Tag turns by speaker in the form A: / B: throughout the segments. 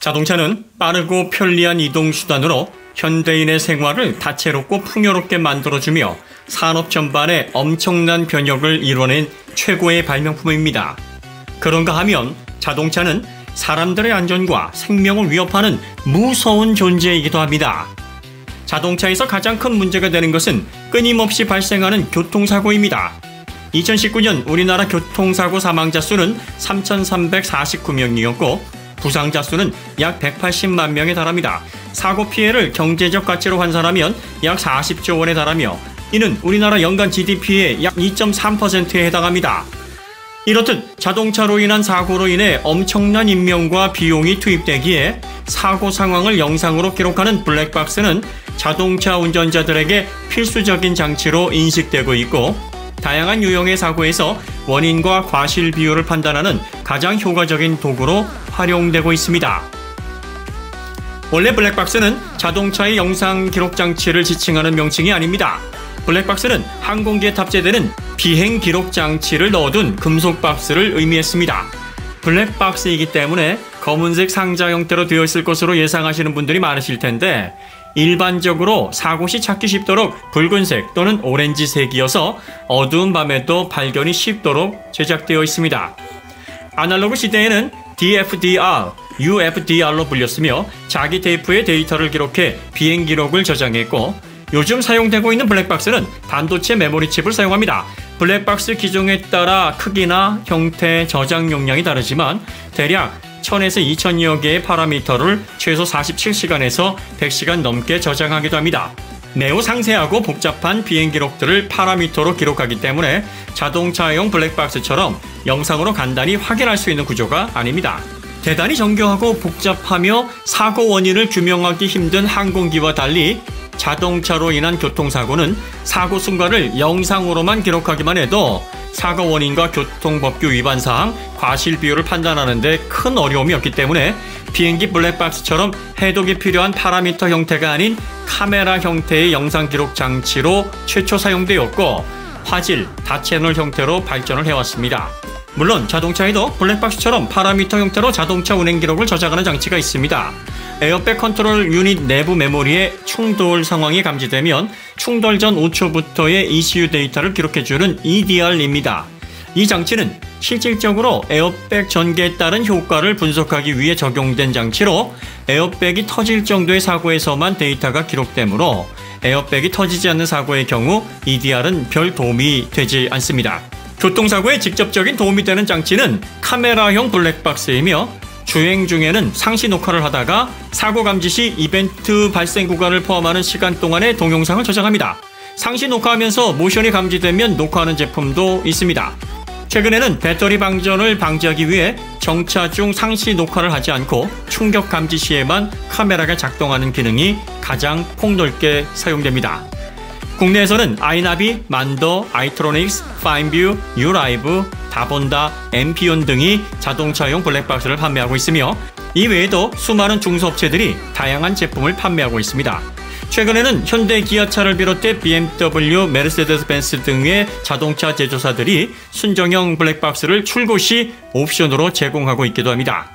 A: 자동차는 빠르고 편리한 이동수단으로 현대인의 생활을 다채롭고 풍요롭게 만들어주며 산업 전반에 엄청난 변혁을 이뤄낸 최고의 발명품입니다. 그런가 하면 자동차는 사람들의 안전과 생명을 위협하는 무서운 존재이기도 합니다. 자동차에서 가장 큰 문제가 되는 것은 끊임없이 발생하는 교통사고입니다. 2019년 우리나라 교통사고 사망자 수는 3,349명이었고 부상자 수는 약 180만 명에 달합니다. 사고 피해를 경제적 가치로 환산하면 약 40조 원에 달하며 이는 우리나라 연간 GDP의 약 2.3%에 해당합니다. 이렇듯 자동차로 인한 사고로 인해 엄청난 인명과 비용이 투입되기에 사고 상황을 영상으로 기록하는 블랙박스는 자동차 운전자들에게 필수적인 장치로 인식되고 있고 다양한 유형의 사고에서 원인과 과실 비율을 판단하는 가장 효과적인 도구로 활용되고 있습니다. 원래 블랙박스는 자동차의 영상 기록 장치를 지칭하는 명칭이 아닙니다. 블랙박스는 항공기에 탑재되는 비행 기록 장치를 넣어둔 금속 박스를 의미했습니다. 블랙박스이기 때문에 검은색 상자 형태로 되어 있을 것으로 예상하시는 분들이 많으실 텐데 일반적으로 사고 시 찾기 쉽도록 붉은색 또는 오렌지색이어서 어두운 밤에도 발견이 쉽도록 제작되어 있습니다. 아날로그 시대에는 DFDR, UFDR로 불렸으며 자기 테이프에 데이터를 기록해 비행 기록을 저장했고 요즘 사용되고 있는 블랙박스는 반도체 메모리 칩을 사용합니다. 블랙박스 기종에 따라 크기나 형태, 저장 용량이 다르지만 대략 1000에서 2000여 개의 파라미터를 최소 47시간에서 100시간 넘게 저장하기도 합니다. 매우 상세하고 복잡한 비행 기록들을 파라미터로 기록하기 때문에 자동차용 블랙박스처럼 영상으로 간단히 확인할 수 있는 구조가 아닙니다. 대단히 정교하고 복잡하며 사고 원인을 규명하기 힘든 항공기와 달리 자동차로 인한 교통사고는 사고 순간을 영상으로만 기록하기만 해도 사고 원인과 교통법규 위반 사항, 과실 비율을 판단하는 데 큰 어려움이 없기 때문에 비행기 블랙박스처럼 해독이 필요한 파라미터 형태가 아닌 카메라 형태의 영상 기록 장치로 최초 사용되었고 화질, 다채널 형태로 발전을 해왔습니다. 물론 자동차에도 블랙박스처럼 파라미터 형태로 자동차 운행 기록을 저장하는 장치가 있습니다. 에어백 컨트롤 유닛 내부 메모리에 충돌 상황이 감지되면 충돌 전 5초부터의 ECU 데이터를 기록해주는 EDR입니다. 이 장치는 실질적으로 에어백 전개에 따른 효과를 분석하기 위해 적용된 장치로 에어백이 터질 정도의 사고에서만 데이터가 기록되므로 에어백이 터지지 않는 사고의 경우 EDR은 별 도움이 되지 않습니다. 교통사고에 직접적인 도움이 되는 장치는 카메라형 블랙박스이며 주행 중에는 상시 녹화를 하다가 사고 감지 시 이벤트 발생 구간을 포함하는 시간 동안의 동영상을 저장합니다. 상시 녹화하면서 모션이 감지되면 녹화하는 제품도 있습니다. 최근에는 배터리 방전을 방지하기 위해 정차 중 상시 녹화를 하지 않고 충격 감지 시에만 카메라가 작동하는 기능이 가장 폭넓게 사용됩니다. 국내에서는 아이나비, 만더, 아이트로닉스, 파인뷰, 유라이브, 다본다, 엠피온 등이 자동차용 블랙박스를 판매하고 있으며 이 외에도 수많은 중소업체들이 다양한 제품을 판매하고 있습니다. 최근에는 현대 기아차를 비롯해 BMW, 메르세데스 벤츠 등의 자동차 제조사들이 순정형 블랙박스를 출고 시 옵션으로 제공하고 있기도 합니다.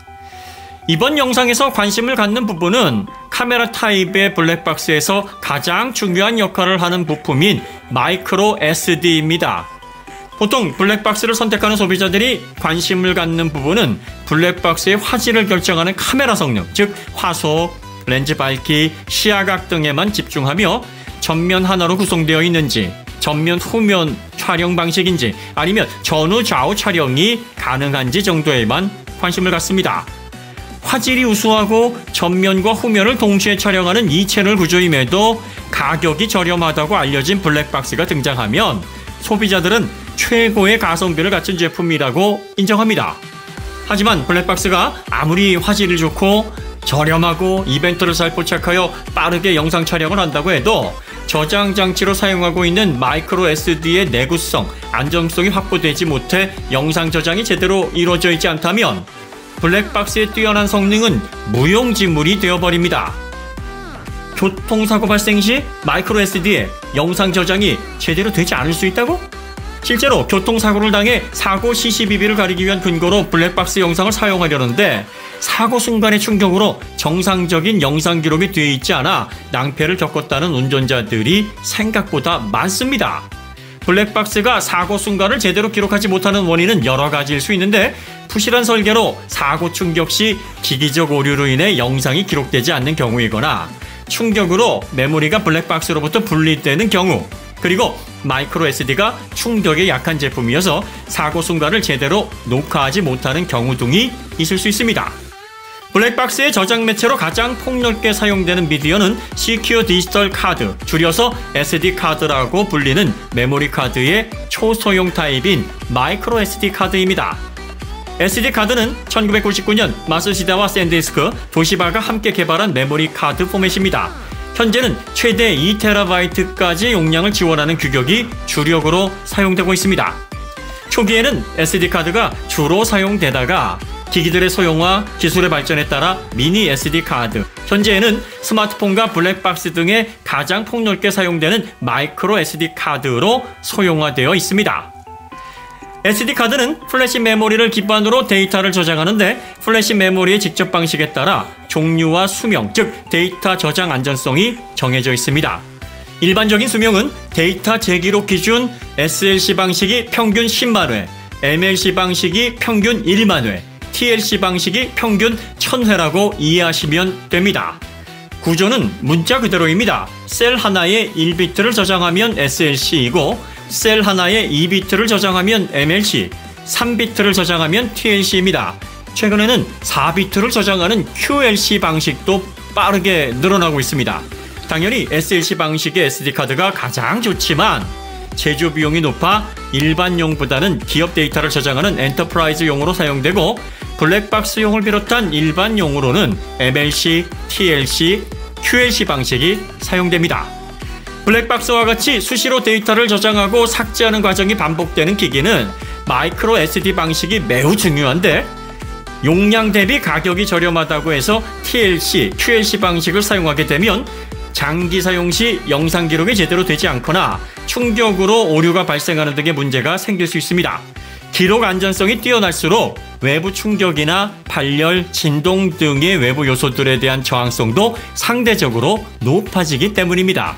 A: 이번 영상에서 관심을 갖는 부분은 카메라 타입의 블랙박스에서 가장 중요한 역할을 하는 부품인 마이크로 SD입니다. 보통 블랙박스를 선택하는 소비자들이 관심을 갖는 부분은 블랙박스의 화질을 결정하는 카메라 성능, 즉 화소, 렌즈 밝기, 시야각 등에만 집중하며 전면 하나로 구성되어 있는지, 전면 후면 촬영 방식인지 아니면 전후 좌우 촬영이 가능한지 정도에만 관심을 갖습니다. 화질이 우수하고 전면과 후면을 동시에 촬영하는 2채널 구조임에도 가격이 저렴하다고 알려진 블랙박스가 등장하면 소비자들은 최고의 가성비를 갖춘 제품이라고 인정합니다. 하지만 블랙박스가 아무리 화질이 좋고 저렴하고 이벤트를 잘 포착하여 빠르게 영상 촬영을 한다고 해도 저장 장치로 사용하고 있는 마이크로 SD의 내구성, 안정성이 확보되지 못해 영상 저장이 제대로 이루어져 있지 않다면 블랙박스의 뛰어난 성능은 무용지물이 되어버립니다. 교통사고 발생 시 마이크로 SD에 영상 저장이 제대로 되지 않을 수 있다고? 실제로 교통사고를 당해 사고 CCTV를 가리기 위한 근거로 블랙박스 영상을 사용하려는데 사고 순간의 충격으로 정상적인 영상 기록이 되어 있지 않아 낭패를 겪었다는 운전자들이 생각보다 많습니다. 블랙박스가 사고 순간을 제대로 기록하지 못하는 원인은 여러 가지일 수 있는데 부실한 설계로 사고 충격 시 기기적 오류로 인해 영상이 기록되지 않는 경우이거나 충격으로 메모리가 블랙박스로부터 분리되는 경우, 그리고 마이크로 SD가 충격에 약한 제품이어서 사고 순간을 제대로 녹화하지 못하는 경우 등이 있을 수 있습니다. 블랙박스의 저장 매체로 가장 폭넓게 사용되는 미디어는 시큐어 디지털 카드, 줄여서 SD카드라고 불리는 메모리 카드의 초소형 타입인 마이크로 SD 카드입니다. SD카드는 1999년 마스시다와 샌디스크, 도시바가 함께 개발한 메모리 카드 포맷입니다. 현재는 최대 2TB까지 용량을 지원하는 규격이 주력으로 사용되고 있습니다. 초기에는 SD카드가 주로 사용되다가 기기들의 소형화, 기술의 발전에 따라 미니 SD카드, 현재에는 스마트폰과 블랙박스 등에 가장 폭넓게 사용되는 마이크로 SD카드로 소형화되어 있습니다. SD카드는 플래시 메모리를 기반으로 데이터를 저장하는데 플래시 메모리의 직접 방식에 따라 종류와 수명, 즉 데이터 저장 안전성이 정해져 있습니다. 일반적인 수명은 데이터 재기록 기준 SLC 방식이 평균 10만 회, MLC 방식이 평균 1만 회, TLC 방식이 평균 1000회라고 이해하시면 됩니다. 구조는 문자 그대로입니다. 셀 하나에 1비트를 저장하면 SLC이고 셀 하나에 2비트를 저장하면 MLC, 3비트를 저장하면 TLC입니다. 최근에는 4비트를 저장하는 QLC 방식도 빠르게 늘어나고 있습니다. 당연히 SLC 방식의 SD카드가 가장 좋지만 제조 비용이 높아 일반용보다는 기업 데이터를 저장하는 엔터프라이즈용으로 사용되고 블랙박스용을 비롯한 일반용으로는 MLC, TLC, QLC 방식이 사용됩니다. 블랙박스와 같이 수시로 데이터를 저장하고 삭제하는 과정이 반복되는 기기는 마이크로 SD 방식이 매우 중요한데 용량 대비 가격이 저렴하다고 해서 TLC, QLC 방식을 사용하게 되면 장기 사용 시 영상 기록이 제대로 되지 않거나 충격으로 오류가 발생하는 등의 문제가 생길 수 있습니다. 기록 안전성이 뛰어날수록 외부 충격이나 발열, 진동 등의 외부 요소들에 대한 저항성도 상대적으로 높아지기 때문입니다.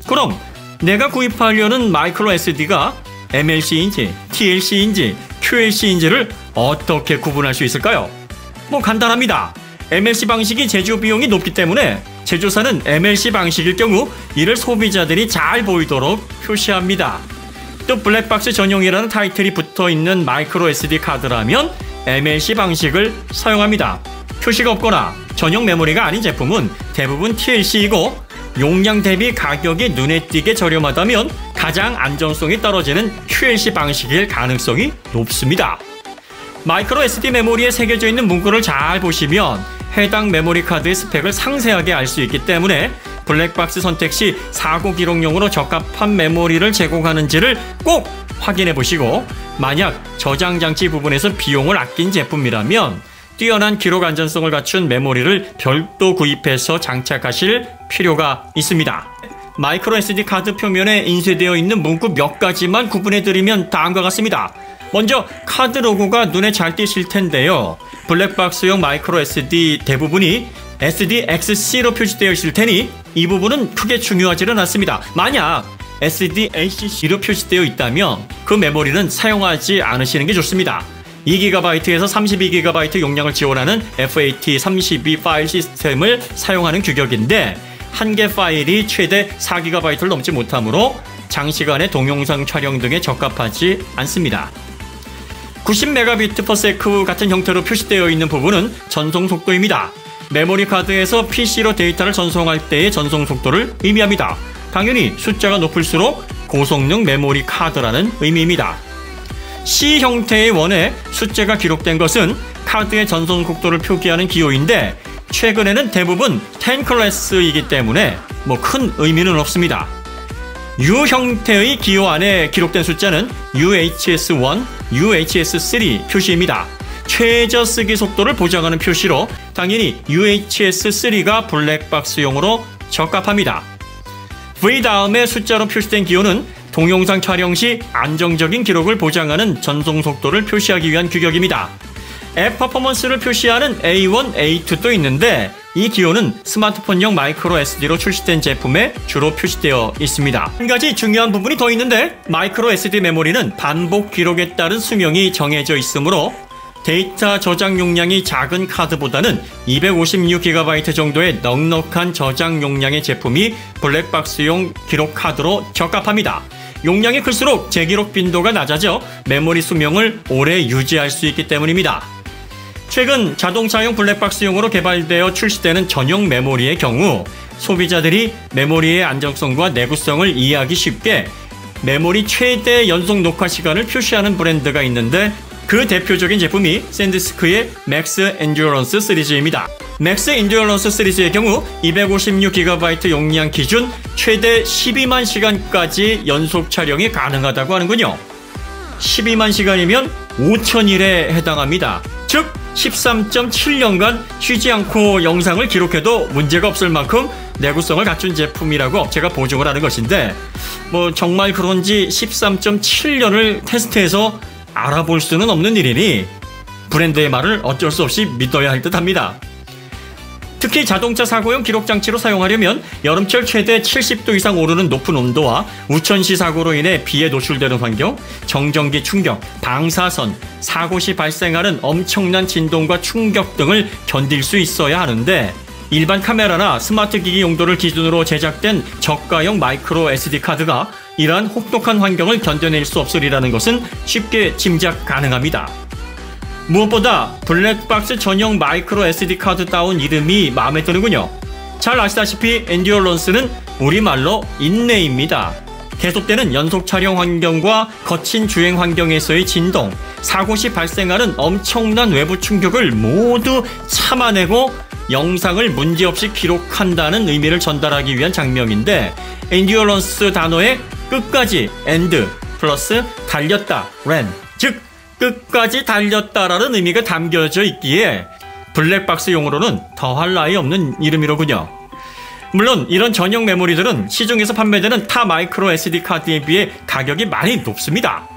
A: 그럼 내가 구입하려는 마이크로 SD가 MLC인지, TLC인지, QLC인지를 어떻게 구분할 수 있을까요? 간단합니다. MLC 방식이 제조 비용이 높기 때문에 제조사는 MLC 방식일 경우 이를 소비자들이 잘 보이도록 표시합니다. 또 블랙박스 전용이라는 타이틀이 붙어있는 마이크로 SD 카드라면 MLC 방식을 사용합니다. 표시가 없거나 전용 메모리가 아닌 제품은 대부분 TLC이고 용량 대비 가격이 눈에 띄게 저렴하다면 가장 안전성이 떨어지는 QLC 방식일 가능성이 높습니다. 마이크로 SD 메모리에 새겨져 있는 문구를 잘 보시면 해당 메모리 카드의 스펙을 상세하게 알 수 있기 때문에 블랙박스 선택 시 사고 기록용으로 적합한 메모리를 제공하는지를 꼭 확인해 보시고 만약 저장 장치 부분에서 비용을 아낀 제품이라면 뛰어난 기록 안전성을 갖춘 메모리를 별도 구입해서 장착하실 필요가 있습니다. 마이크로 SD 카드 표면에 인쇄되어 있는 문구 몇 가지만 구분해드리면 다음과 같습니다. 먼저 카드 로고가 눈에 잘 띄실 텐데요. 블랙박스용 마이크로 SD 대부분이 SDXC로 표시되어 있을 테니 이 부분은 크게 중요하지는 않습니다. 만약 SDACC로 표시되어 있다면 그 메모리는 사용하지 않으시는 게 좋습니다. 2GB에서 32GB 용량을 지원하는 FAT32 파일 시스템을 사용하는 규격인데 한 개 파일이 최대 4GB를 넘지 못하므로 장시간의 동영상 촬영 등에 적합하지 않습니다. 90Mbps 같은 형태로 표시되어 있는 부분은 전송 속도입니다. 메모리 카드에서 PC로 데이터를 전송할 때의 전송 속도를 의미합니다. 당연히 숫자가 높을수록 고성능 메모리 카드라는 의미입니다. C 형태의 원에 숫자가 기록된 것은 카드의 전송 속도를 표기하는 기호인데 최근에는 대부분 10 클래스이기 때문에 큰 의미는 없습니다. U 형태의 기호 안에 기록된 숫자는 UHS-1, UHS-3 표시입니다. 최저 쓰기 속도를 보장하는 표시로 당연히 UHS-3가 블랙박스용으로 적합합니다. V 다음에 숫자로 표시된 기호는 동영상 촬영 시 안정적인 기록을 보장하는 전송 속도를 표시하기 위한 규격입니다. 앱 퍼포먼스를 표시하는 A1, A2도 있는데 이 기호는 스마트폰용 마이크로 SD로 출시된 제품에 주로 표시되어 있습니다. 한 가지 중요한 부분이 더 있는데 마이크로 SD 메모리는 반복 기록에 따른 수명이 정해져 있으므로 데이터 저장 용량이 작은 카드보다는 256GB 정도의 넉넉한 저장 용량의 제품이 블랙박스용 기록 카드로 적합합니다. 용량이 클수록 재기록 빈도가 낮아져 메모리 수명을 오래 유지할 수 있기 때문입니다. 최근 자동차용 블랙박스용으로 개발되어 출시되는 전용 메모리의 경우 소비자들이 메모리의 안정성과 내구성을 이해하기 쉽게 메모리 최대 연속 녹화 시간을 표시하는 브랜드가 있는데 그 대표적인 제품이 샌디스크의 맥스 엔듀어런스 시리즈입니다. 맥스 엔듀어런스 시리즈의 경우 256GB 용량 기준 최대 12만 시간까지 연속 촬영이 가능하다고 하는군요. 12만 시간이면 5,000일에 해당합니다. 즉 13.7년간 쉬지 않고 영상을 기록해도 문제가 없을 만큼 내구성을 갖춘 제품이라고 제가 보증을 하는 것인데 정말 그런지 13.7년을 테스트해서 알아볼 수는 없는 일이니 브랜드의 말을 어쩔 수 없이 믿어야 할 듯합니다. 특히 자동차 사고용 기록장치로 사용하려면 여름철 최대 70도 이상 오르는 높은 온도와 우천시 사고로 인해 비에 노출되는 환경, 정전기 충격, 방사선, 사고 시 발생하는 엄청난 진동과 충격 등을 견딜 수 있어야 하는데 일반 카메라나 스마트 기기 용도를 기준으로 제작된 저가형 마이크로 SD 카드가 이러한 혹독한 환경을 견뎌낼 수 없으리라는 것은 쉽게 짐작 가능합니다. 무엇보다 블랙박스 전용 마이크로 SD카드다운 이름이 마음에 드는군요. 잘 아시다시피 엔듀어런스는 우리말로 인내입니다. 계속되는 연속 촬영 환경과 거친 주행 환경에서의 진동, 사고 시 발생하는 엄청난 외부 충격을 모두 참아내고 영상을 문제없이 기록한다는 의미를 전달하기 위한 장면인데 엔듀어런스 단어에 끝까지 엔드 플러스 달렸다 ran 즉 끝까지 달렸다라는 의미가 담겨져 있기에 블랙박스 용어로는 더할 나위 없는 이름이로군요. 물론 이런 전용 메모리들은 시중에서 판매되는 타 마이크로 SD 카드에 비해 가격이 많이 높습니다.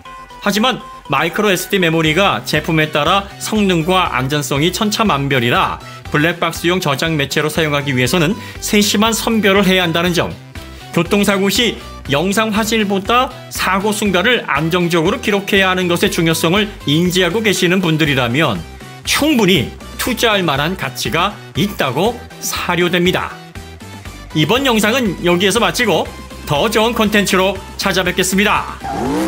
A: 하지만 마이크로 SD 메모리가 제품에 따라 성능과 안전성이 천차만별이라 블랙박스용 저장 매체로 사용하기 위해서는 세심한 선별을 해야 한다는 점, 교통사고 시 영상 화질보다 사고 순간을 안정적으로 기록해야 하는 것의 중요성을 인지하고 계시는 분들이라면 충분히 투자할 만한 가치가 있다고 사료됩니다. 이번 영상은 여기에서 마치고 더 좋은 콘텐츠로 찾아뵙겠습니다.